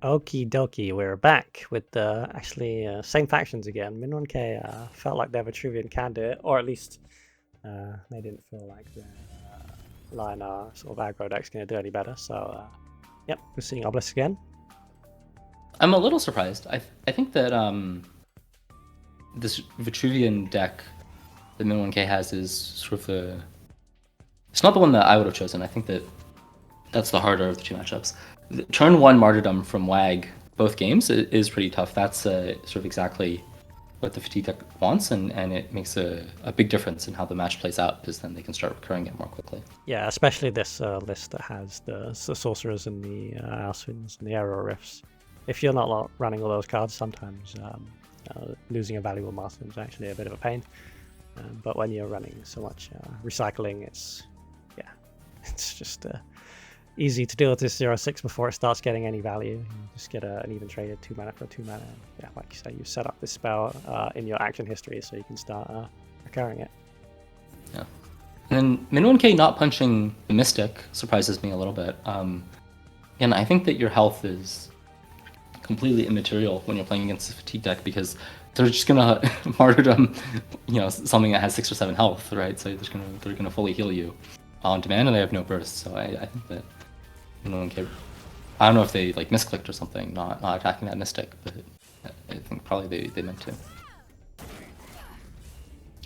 Okie dokie, we're back with the actually same factions again. Min1k felt like their Vitruvian can do it, or at least they didn't feel like their line sort of aggro deck's going to do any better. So, yep, we're seeing Obelisk again. I'm a little surprised. I think that this Vitruvian deck that Min1k has is sort of the... It's not the one that I would have chosen. I think that that's the harder of the two matchups. The turn 1 Martyrdom from WAG, both games, is pretty tough. That's sort of exactly what the Fatigue deck wants, and it makes a big difference in how the match plays out, because then they can start recurring it more quickly. Yeah, especially this list that has the Sorcerers and the Alswins and the Arrow Rifts. If you're not running all those cards, sometimes losing a valuable Master is actually a bit of a pain. But when you're running so much recycling, it's just easy to deal with this 0-6 before it starts getting any value. You just get an even traded 2 mana for a 2 mana. Yeah, like you say, you set up this spell in your action history so you can start recurring it. Yeah. And then Min1k not punching the Mystic surprises me a little bit. And I think that your health is completely immaterial when you're playing against the Fatigue deck, because they're just gonna martyrdom, something that has 6 or 7 health, right? So they're gonna fully heal you on demand, and they have no burst. So I think that Min1k, I don't know if they like misclicked or something, not attacking that Mystic, but I think probably they meant to.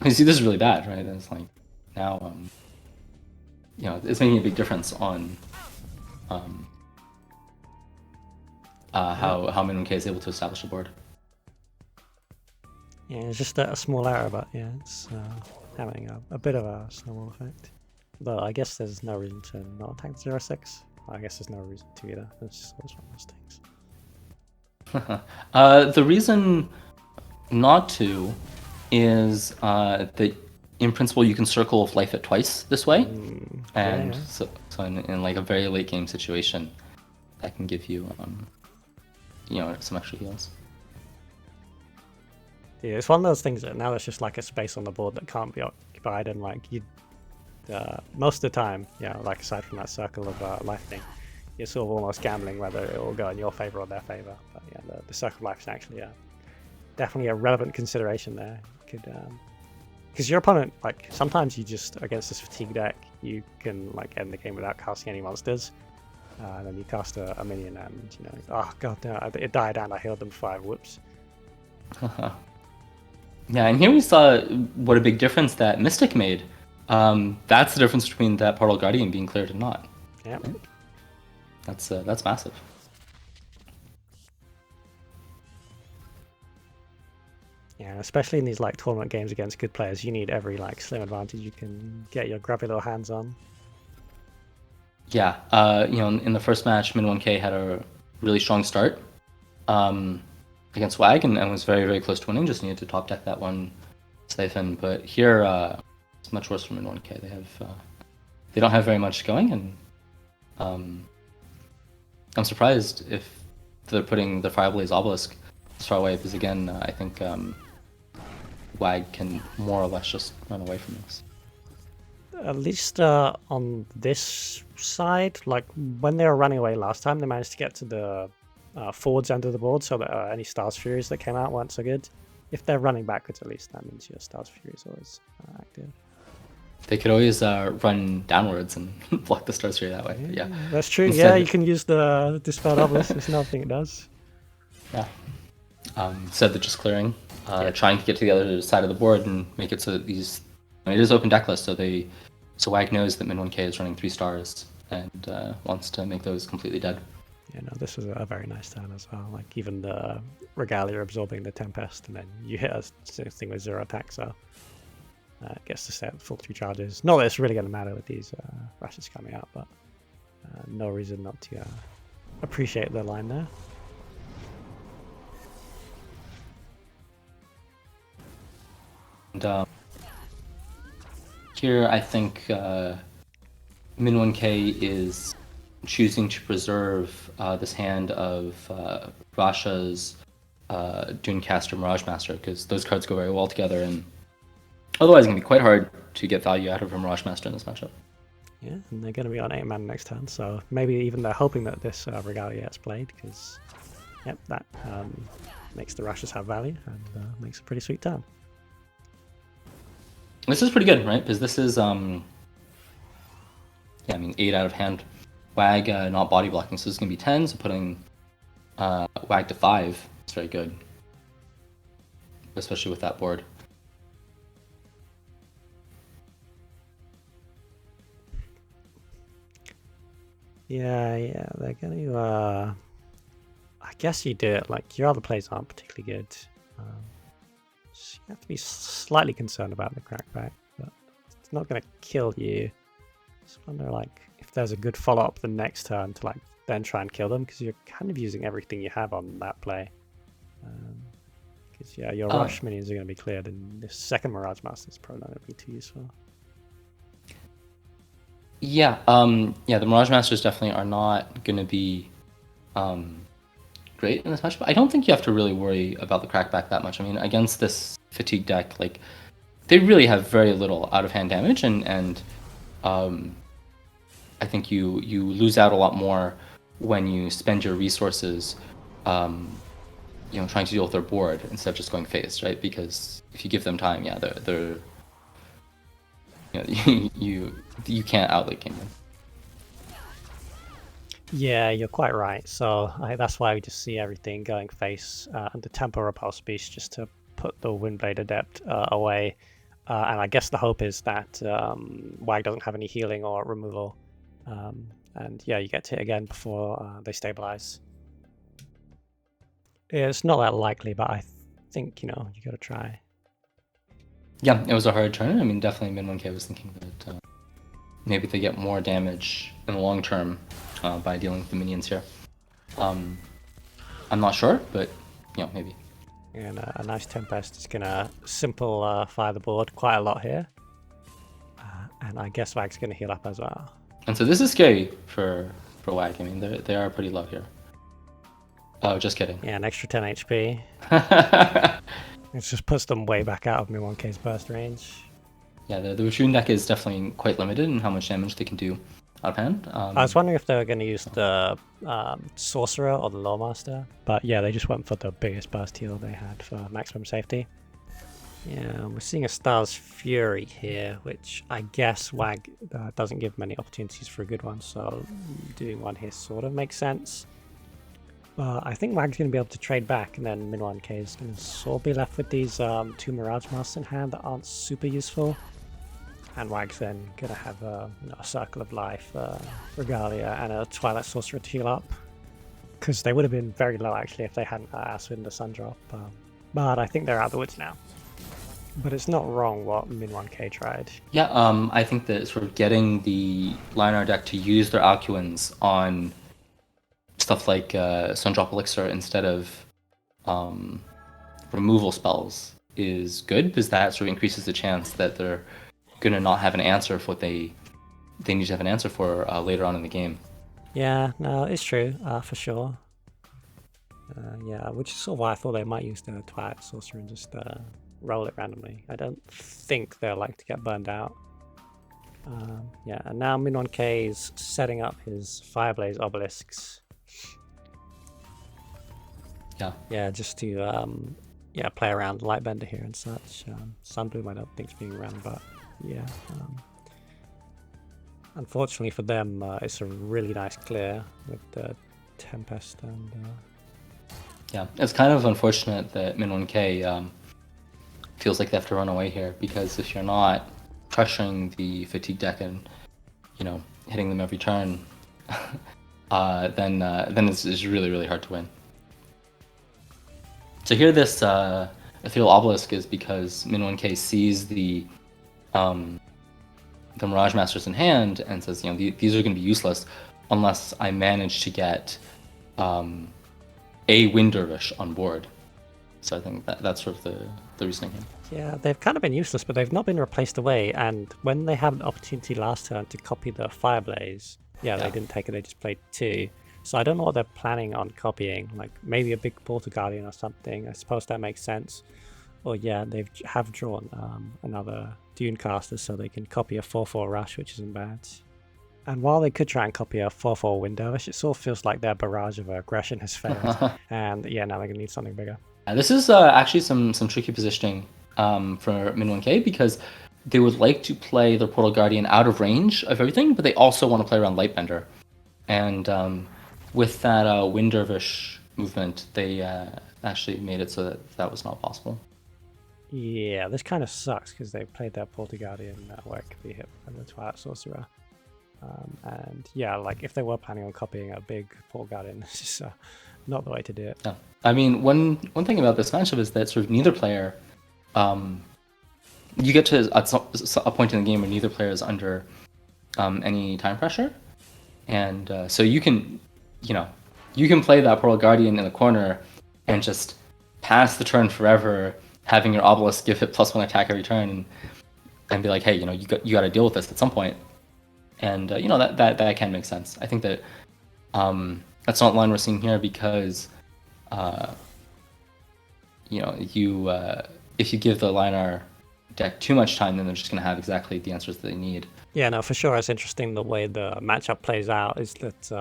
You see, this is really bad, right? It's like now, it's making a big difference on how Min1k is able to establish a board. Yeah, it's just a small error, but yeah, it's having a bit of a snowball effect. Though I guess there's no reason to not attack the 0-6. I guess there's no reason to either. It's just one of those things. The reason not to is that in principle you can circle Life It twice this way, and so in like a very late game situation, that can give you some extra heals. Yeah, it's one of those things that now there's just like a space on the board that can't be occupied, and like most of the time, like aside from that circle of life thing, you're sort of almost gambling whether it will go in your favor or their favor. But yeah, the circle of life is actually definitely a relevant consideration there. Could because your opponent, like, sometimes you just against this Fatigue deck, you can like end the game without casting any monsters. And then you cast a minion, and oh god, no, it died and I healed them 5. Whoops. Yeah, and here we saw what a big difference that Mystic made. That's the difference between that Portal Guardian being cleared and not. Yeah. Right? That's massive. Yeah, especially in these like tournament games against good players, you need every like slim advantage you can get your grubby little hands on. Yeah, in the first match, Min1k had a really strong start against WAG and was very, very close to winning. Just needed to top deck that one siphon. But here, it's much worse for Min1k. They don't have very much going, and I'm surprised if they're putting the Fireblaze Obelisk as far away, because again, I think WAG can more or less just run away from this. At least on this side, like when they were running away last time, they managed to get to the forwards end of the board, so that any Stars Furies that came out weren't so good. If they're running backwards, at least that means your Stars Fury is always active. They could always run downwards and block the Stars Fury that way. Yeah, that's true. Instead, you can use the Dispelled Obelisk. There's nothing it does. Yeah. Instead of just clearing, trying to get to the other side of the board and make it so that these... it is open decklist, so WAG knows that Min1k is running 3 stars and wants to make those completely dead. Yeah, no, this was a very nice turn as well. Like even the Regalia absorbing the Tempest, and then you hit a thing with 0 attack, so it gets to set full 2 charges. Not that it's really going to matter with these rushes coming out, but no reason not to appreciate the line there. And here, I think Min1k is choosing to preserve this hand of Rasha's Dunecaster, Mirage Master, because those cards go very well together, and otherwise it's going to be quite hard to get value out of a Mirage Master in this matchup. Yeah, and they're going to be on 8 mana next turn, so maybe even they're hoping that this Regalia gets played, because Yep, that makes the rushes have value and makes a pretty sweet turn. This is pretty good, right? Because this is, yeah, I mean, 8 out of hand. Wag not body blocking, so this is going to be 10, so putting Wag to 5 is very good. Especially with that board. Yeah, they're going to... I guess you do it, like, your other plays aren't particularly good. So you have to be slightly concerned about the crackback, but it's not going to kill you. Just wonder, like, if there's a good follow-up the next turn to, like, then try and kill them, because you're kind of using everything you have on that play. Because, yeah, your rush minions are going to be cleared, and this second Mirage Master is probably not going to be too useful. Yeah, yeah, the Mirage Masters definitely are not going to be great in this match, but I don't think you have to really worry about the crackback that much. I mean, against this fatigue deck, like, they really have very little out-of-hand damage, and I think you lose out a lot more when you spend your resources, you know, trying to deal with their board instead of just going phased, right? Because if you give them time, yeah, they're you know, you can't outlate game them. Yeah, you're quite right. So that's why we just see everything going face under Tempo Repulse Beast just to put the Windblade Adept away. And I guess the hope is that Wag doesn't have any healing or removal. And yeah, you get to hit again before they stabilize. It's not that likely, but I think, you know, you gotta try. Yeah, it was a hard turn. I mean, definitely Min1k was thinking that maybe they get more damage in the long term by dealing with the minions here. I'm not sure, but, you know, maybe. And a nice Tempest is gonna simplify the board quite a lot here. And I guess Wag's gonna heal up as well. And so this is scary for Wag. I mean, they are pretty low here. Oh, just kidding. Yeah, an extra 10 HP. It just puts them way back out of Min1k's burst range. Yeah, the Raccoon deck is definitely quite limited in how much damage they can do out of hand. I was wondering if they were going to use the Sorcerer or the Lawmaster, but yeah, they just went for the biggest burst heal they had for maximum safety. Yeah, we're seeing a Star's Fury here, which I guess Wag doesn't give many opportunities for a good one, so doing one here sort of makes sense. I think Wag's going to be able to trade back, and then Min1k is going to sort of be left with these 2 Mirage Masters in hand that aren't super useful. And Wag's then going to have a Circle of Life, Regalia, and a Twilight Sorcerer to heal up. Because they would have been very low, actually, if they hadn't Aswin the Sundrop. But I think they're out of the woods now. But it's not wrong what Min1k tried. Yeah, I think that sort of getting the Lionar deck to use their Alcuins on stuff like Sundrop Elixir instead of removal spells is good, because that sort of increases the chance that they're gonna not have an answer for what they need to have an answer for later on in the game. Yeah, no, it's true, for sure. Yeah, which is sort of why I thought they might use the Twilight Sorcerer and just roll it randomly. I don't think they'll like to get burned out. Yeah, and now Min1k is setting up his Fireblaze Obelisks. Yeah, just to yeah, play around Lightbender here and such. Sunbloom I don't think is being run, but yeah. Unfortunately for them, it's a really nice clear with the Tempest and... Yeah, it's kind of unfortunate that Min1k feels like they have to run away here, because if you're not crushing the fatigue deck and, you know, hitting them every turn, then it's really, really hard to win. So here this Ethereal Obelisk is because Min1k sees the Mirage Masters in hand and says, you know, these are going to be useless unless I manage to get a Wind Dervish on board. So I think that's sort of the reasoning here. Yeah, they've kind of been useless, but they've not been replaced away, and when they had an opportunity last turn to copy the Fireblaze, yeah, they didn't take it, they just played 2. So I don't know what they're planning on copying, like maybe a big Portal Guardian or something. I suppose that makes sense. Or yeah, they have drawn another Dune Caster so they can copy a 4/4 Rush, which isn't bad. And while they could try and copy a 4-4 Windowless, it sort of feels like their barrage of aggression has failed. And yeah, now they're going to need something bigger. This is actually some tricky positioning for Min1k, because they would like to play their Portal Guardian out of range of everything, but they also want to play around Lightbender. And with that Wind Dervish movement, they actually made it so that that was not possible. Yeah, this kind of sucks because they played their Portal Guardian where it could be hit by the Twilight Sorcerer. And yeah, like if they were planning on copying a big Portal Guardian, it's just not the way to do it. Yeah. I mean, one thing about this matchup is that sort of neither player, you get to a point in the game where neither player is under any time pressure, and so you can play that Portal Guardian in the corner and just pass the turn forever, having your Obelisk give it +1 attack every turn, and be like, hey, you got to deal with this at some point. And that can make sense. I think that that's not the line we're seeing here, because if you give the Linar deck too much time, then they're just going to have exactly the answers that they need. Yeah, no, for sure. It's interesting the way the matchup plays out. Is that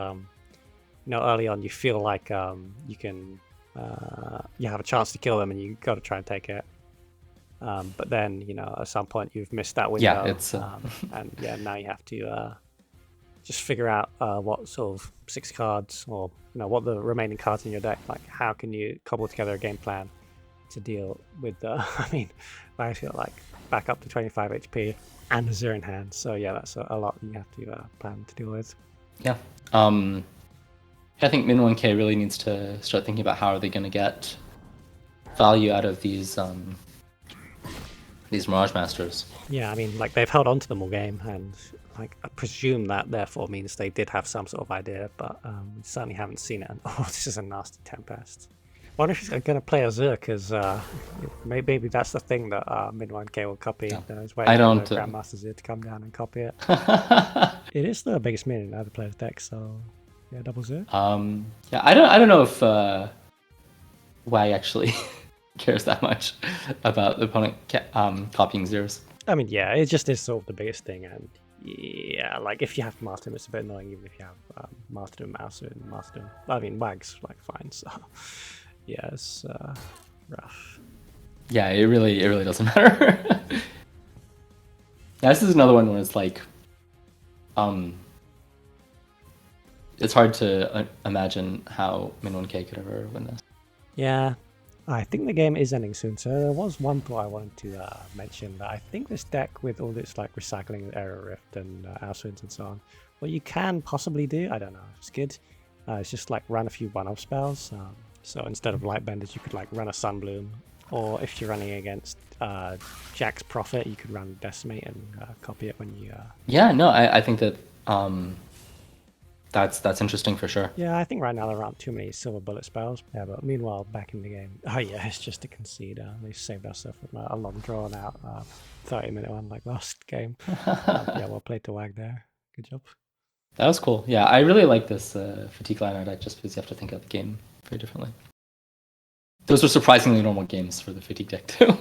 early on you feel like you can you have a chance to kill them and you got to try and take it. But then, at some point you've missed that window. Yeah, it's and yeah, now you have to just figure out what sort of 6 cards, or what the remaining cards in your deck, like how can you cobble together a game plan to deal with I mean, I feel like back up to 25 HP and a 0 in hand. So yeah, that's a lot you have to plan to deal with. Yeah. I think Min1k really needs to start thinking about how are they going to get value out of these Mirage Masters. Yeah, I mean, like they've held on to them all game, and like I presume that therefore means they did have some sort of idea, but we certainly haven't seen it. And, oh, this is a nasty Tempest. I wonder if he's going to play Azur, because maybe that's the thing that Min1k will copy. Yeah. He's waiting I don't. for Grandmaster Azur to come down and copy it. It is the biggest minion in other players' deck, so yeah, double Azur. Yeah, I don't know if WAG actually cares that much about the opponent copying Azurs. I mean, yeah, it just is sort of the biggest thing, and yeah, like if you have Mastered Him, it's a bit annoying, even if you have Mastered Him, Mouser, and Mastered Him. I mean, WAG's like fine, so yeah, it's rough. Yeah, it really doesn't matter. Yeah, this is another one where it's like, it's hard to imagine how Min1k could ever win this. Yeah, I think the game is ending soon, so there was one thought I wanted to mention, that I think this deck with all this like recycling Aerial Rift and Outwinds and so on, what you can possibly do, I don't know, it's good, it's just like run a few one-up spells. So instead of Lightbenders, you could like run a Sunbloom, or if you're running against Jack's Prophet, you could run Decimate and copy it when you... Yeah, no, I think that that's interesting for sure. Yeah, I think right now there aren't too many Silver Bullet spells. Yeah, but meanwhile, back in the game, oh yeah, it's just a concede. They saved ourselves from a long drawn out 30-minute one like last game. Yeah, well played to WAG there. Good job. That was cool. Yeah, I really like this Fatigue Liner deck, just because you have to think of the game very differently. Those are surprisingly normal games for the Fatigue deck too.